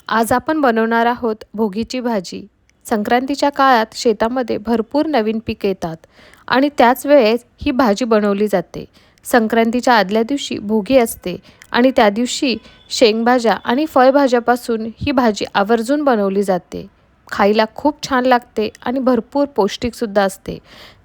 आज आपण बनवणार आहोत भोगीची भाजी. संक्रांतीच्या काळात शेतामध्ये भरपूर नवीन पीक येतात आणि त्याच वेळेस ही भाजी बनवली जाते. संक्रांतीच्या आदल्या दिवशी भोगी असते आणि त्या दिवशी शेंगभाज्या आणि फळभाज्यापासून ही भाजी आवर्जून बनवली जाते. खायला खूप छान लागते आणि भरपूर पौष्टिकसुद्धा असते.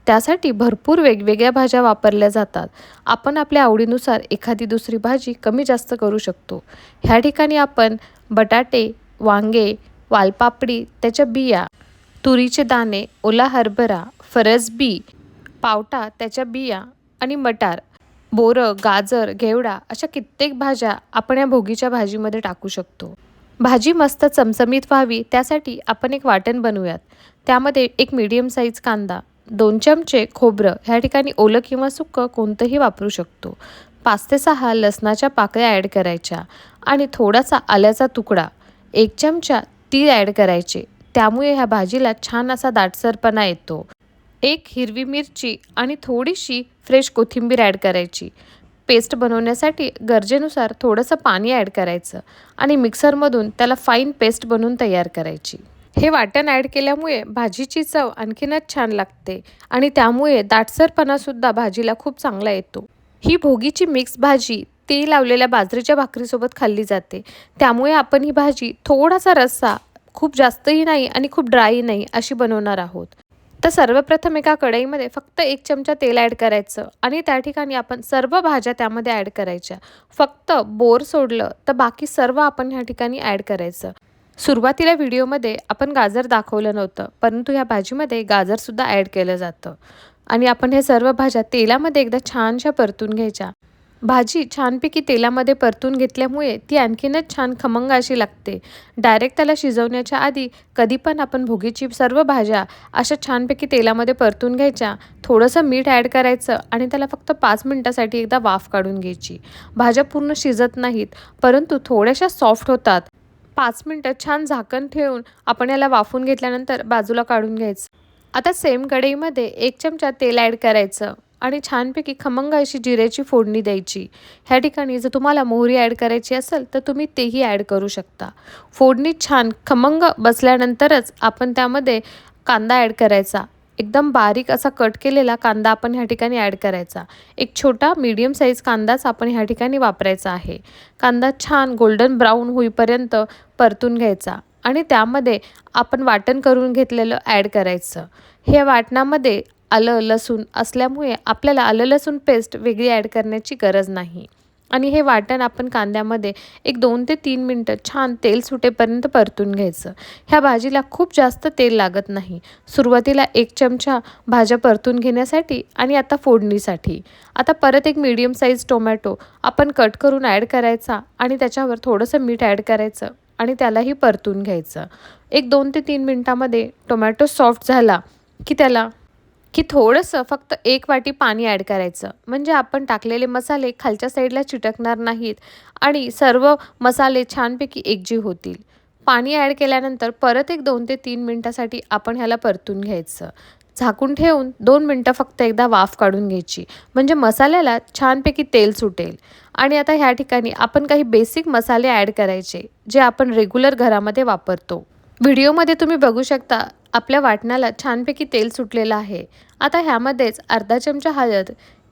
त्यासाठी भरपूर वेगवेगळ्या भाज्या वापरल्या जातात. आपण आपल्या आवडीनुसार एखादी दुसरी भाजी कमी जास्त करू शकतो. ह्या ठिकाणी आपण बटाटे, वांगे, वालपापडी, त्याच्या बिया, तुरीचे दाणे, ओला हरभरा, फरसबी, पावटा, त्याच्या बिया आणि मटार, बोरं, गाजर, घेवडा अशा कित्येक भाज्या आपण या भोगीच्या भाजीमध्ये टाकू शकतो. भाजी मस्त चमचमीत व्हावी त्यासाठी आपण एक वाटण बनवूयात. त्यामध्ये एक मीडियम साईज कांदा, 2 चमचे खोबरं, ह्या ठिकाणी ओलं किंवा सुकं कोणतंही वापरू शकतो. 5 ते 6 लसणाच्या पाकळ्या ॲड करायच्या आणि थोडासा आल्याचा तुकडा, 1 चमचा तीळ ॲड करायचे. त्यामुळे ह्या भाजीला छान असा दाटसरपणा येतो. 1 हिरवी मिरची आणि थोडीशी फ्रेश कोथिंबीर ॲड करायची. पेस्ट बनवण्यासाठी गरजेनुसार थोडंसं पाणी ॲड करायचं आणि मिक्सरमधून त्याला फाईन पेस्ट बनवून तयार करायची. हे वाटण ॲड केल्यामुळे भाजीची चव आणखीनच छान लागते आणि त्यामुळे दाटसरपणासुद्धा भाजीला खूप चांगला येतो. ही भोगीची मिक्स भाजी तेल लावलेल्या बाजरीच्या भाकरीसोबत खाल्ली जाते. त्यामुळे आपण ही भाजी थोडासा रस्सा, खूप जास्तही नाही आणि खूप ड्रायही नाही अशी बनवणार आहोत. तर सर्वप्रथम एका कढईमध्ये फक्त 1 चमचा तेल ॲड करायचं आणि त्या ठिकाणी आपण सर्व भाज्या त्यामध्ये ॲड करायच्या. फक्त बोर सोडलं तर बाकी सर्व आपण ह्या ठिकाणी ॲड करायचं. सुरुवातीला व्हिडिओमध्ये आपण गाजर दाखवलं नव्हतं, परंतु ह्या भाजीमध्ये गाजरसुद्धा ॲड केलं जातं आणि आपण हे सर्व भाज्या तेलामध्ये एकदा छानशा परतून घ्यायच्या. भाजी छानपैकी तेलामध्ये परतून घेतल्यामुळे ती आणखीनच छान खमंग अशी लागते. डायरेक्ट त्याला शिजवण्याच्या आधी कधी पण आपण भोगीची सर्व भाज्या अशा छानपैकी तेलामध्ये परतून घ्यायच्या. थोडंसं मीठ ॲड करायचं आणि त्याला फक्त 5 मिनिटासाठी एकदा वाफ काढून घ्यायची. भाज्या पूर्ण शिजत नाहीत, परंतु थोड्याशा सॉफ्ट होतात. 5 मिनिटं छान झाकण ठेवून आपण याला वाफून घेतल्यानंतर बाजूला काढून घ्यायचं. आता सेम कढईमध्ये 1 चमचा तेल ॲड करायचं आणि छानपैकी खमंग अशी जिऱ्याची फोडणी द्यायची. ह्या ठिकाणी जर तुम्हाला मोहरी ॲड करायची असेल तर तुम्ही तेही ॲड करू शकता. फोडणी छान खमंग बसल्यानंतरच आपण त्यामध्ये कांदा ॲड करायचा. एकदम बारीक असा कट केलेला कांदा आपण ह्या ठिकाणी ॲड करायचा. एक छोटा मीडियम साईज कांदाच आपण ह्या ठिकाणी वापरायचा आहे. कांदा छान गोल्डन ब्राऊन होईपर्यंत परतून घ्यायचा आणि त्यामध्ये आपण वाटण करून घेतलेलं ॲड करायचं. हे वाटणामध्ये आलं लसूण असल्यामुळे आपल्याला आलं लसूण पेस्ट वेगळी ॲड करण्याची गरज नाही आणि हे वाटण आपण कांद्यामध्ये एक 2 ते 3 मिनटं छान तेल सुटेपर्यंत परतून घ्यायचं. ह्या भाजीला खूप जास्त तेल लागत नाही. सुरुवातीला 1 चमचा भाज्या परतून घेण्यासाठी आणि आता फोडणीसाठी. आता परत एक मीडियम साईज टोमॅटो आपण कट करून ॲड करायचा आणि त्याच्यावर थोडंसं मीठ ॲड करायचं आणि त्यालाही परतून घ्यायचं. एक 2 ते 3 मिनटामध्ये टोमॅटो सॉफ्ट झाला की थोडंसं फक्त 1 वाटी पाणी ॲड करायचं. म्हणजे आपण टाकलेले मसाले खालच्या साईडला चिटकणार नाहीत आणि सर्व मसाले छानपैकी एकजीव होतील. पाणी ॲड केल्यानंतर परत एक 2 ते 3 मिनटासाठी आपण ह्याला परतून घ्यायचं. झाकून ठेवून 2 मिनटं फक्त एकदा वाफ काढून घ्यायची. म्हणजे मसाल्याला छानपैकी तेल सुटेल. आणि आता ह्या ठिकाणी आपण काही बेसिक मसाले ॲड करायचे जे आपण रेग्युलर घरामध्ये वापरतो. व्हिडिओमध्ये तुम्ही बघू शकता आपल्या वाटणाला छानपैकी तेल सुटलेलं आहे. आता ह्यामध्येच अर्धा चमचा हळद,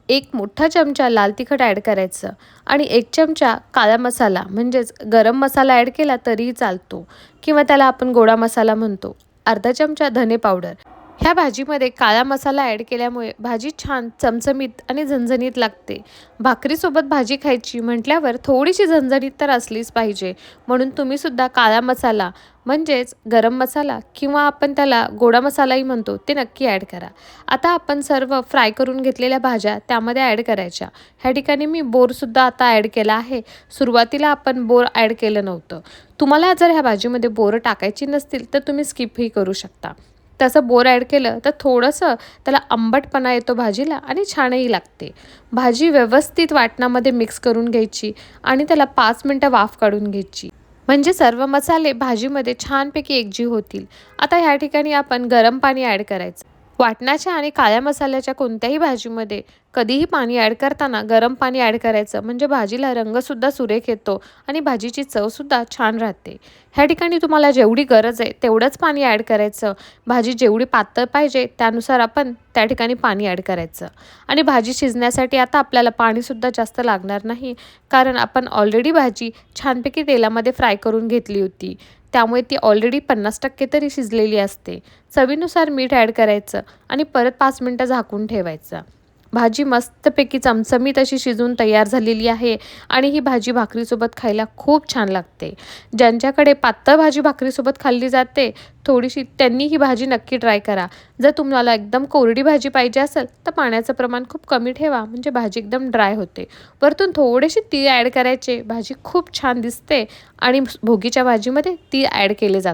1 मोठा चमचा लाल तिखट ॲड करायचं आणि 1 चमचा काळा मसाला म्हणजेच गरम मसाला ॲड केला तरीही चालतो किंवा त्याला आपण गोडा मसाला म्हणतो. अर्धा चमचा धने पावडर. ह्या भाजीमध्ये काळा मसाला ॲड केल्यामुळे भाजी छान चमचमीत आणि झणझणीत लागते. भाकरीसोबत भाजी खायची म्हटल्यावर थोडीशी झणझणीत तर असलीच पाहिजे. म्हणून तुम्हीसुद्धा काळा मसाला म्हणजेच गरम मसाला किंवा आपण त्याला गोडा मसालाही म्हणतो ते नक्की ॲड करा. आता आपण सर्व फ्राय करून घेतलेल्या भाज्या त्यामध्ये ॲड करायच्या. ह्या ठिकाणी मी बोरसुद्धा आता ॲड केला आहे. सुरुवातीला आपण बोर ॲड केलं नव्हतं. तुम्हाला जर ह्या भाजीमध्ये बोरं टाकायची नसतील तर तुम्ही स्किपही करू शकता. तसं बोर ॲड केलं तर थोडंसं त्याला आंबटपणा येतो भाजीला आणि छानही लागते. भाजी व्यवस्थित वाटणामध्ये मिक्स करून घ्यायची आणि त्याला 5 मिनटं वाफ काढून घ्यायची. म्हणजे सर्व मसाले भाजीमध्ये छानपैकी एकजीव होतील. आता ह्या ठिकाणी आपण गरम पाणी ॲड करायचं. वाटणाच्या आणि काळ्या मसाल्याच्या कोणत्याही भाजीमध्ये कधीही पाणी ॲड करताना गरम पाणी ॲड करायचं, म्हणजे भाजीला रंगसुद्धा सुरेख येतो आणि भाजीची चवसुद्धा छान राहते. ह्या ठिकाणी तुम्हाला जेवढी गरज आहे तेवढंच पाणी ॲड करायचं. भाजी जेवढी पातळ पाहिजे त्यानुसार आपण त्या ठिकाणी पाणी ॲड करायचं. आणि भाजी शिजण्यासाठी आता आपल्याला पाणीसुद्धा जास्त लागणार नाही, कारण आपण ऑलरेडी भाजी छानपैकी तेलामध्ये फ्राय करून घेतली होती. त्यामुळे ती ऑलरेडी 50% तरी शिजलेली असते. चवीनुसार मीठ ॲड करायचं आणि परत 5 मिनटं झाकून ठेवायचं. भाजी मस्तपैकी चमचमीत अशी शिजून तयार झालेली आहे आणि ही भाजी भाकरीसोबत खायला खूप छान लागते. ज्यांच्याकडे पातळ भाजी भाकरीसोबत खाल्ली जाते थोडीशी, त्यांनी ही भाजी नक्की ट्राय करा. जर तुम्हाला एकदम कोरडी भाजी पाहिजे असेल तर पाण्याचं प्रमाण खूप कमी ठेवा, म्हणजे भाजी एकदम ड्राय होते. वरतून थोडेसे तीळ ॲड करायचे, भाजी खूप छान दिसते आणि भोगीच्या भाजीमध्ये तीळ ॲड केले जातात.